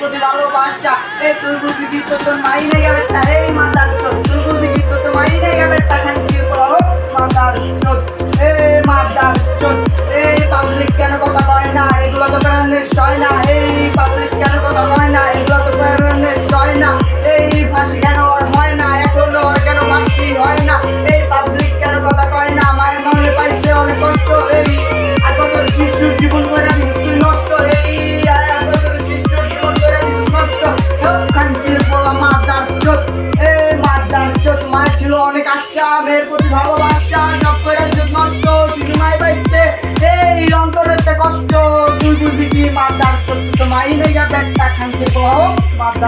প্রতি ভালোবাসা। এই তুই বুঝবি কি তোর মাই নেই যাবে তা, এই মাদার চোদ তুই বুঝবি কি তোর মাই নেই যাবে তা, খানকির পোলা হোক মাদার চোদ। এই মাদার চোদ, এই পাবলিক কেন কথা কয় না, এগুলো তো প্যারেন্টের সয় না। এই পাবলিক কেন কথা কয় না, এগুলো তো প্যারেন্টের সয় না। এই ফাঁসি কেন ওর হয় না, এখনো ওর কেন ফাঁসি হয় না। এই পাবলিক কেন কথা কয় না, মায়ের মনে পাইছে অনেক কষ্ট। এই আর কত শিশুর জীবন করে দিন তুই নষ্ট। এই আর কত শিশুর জীবন করে দিন নষ্ট। খানকির পোলা মাদার চোদ, এই মাদার চোদ। মায়ের ছিল অনেক আশা, মেয়ের প্রতি ভালোবাসা, সব করে দিন নষ্ট। শুধু মাই পাইছে এই অন্তরেতে কষ্ট। তুই বুঝবি কি মাদার চোদ, তো মাই নেই যাবে একটা খানকির পোলা হোক মাদার।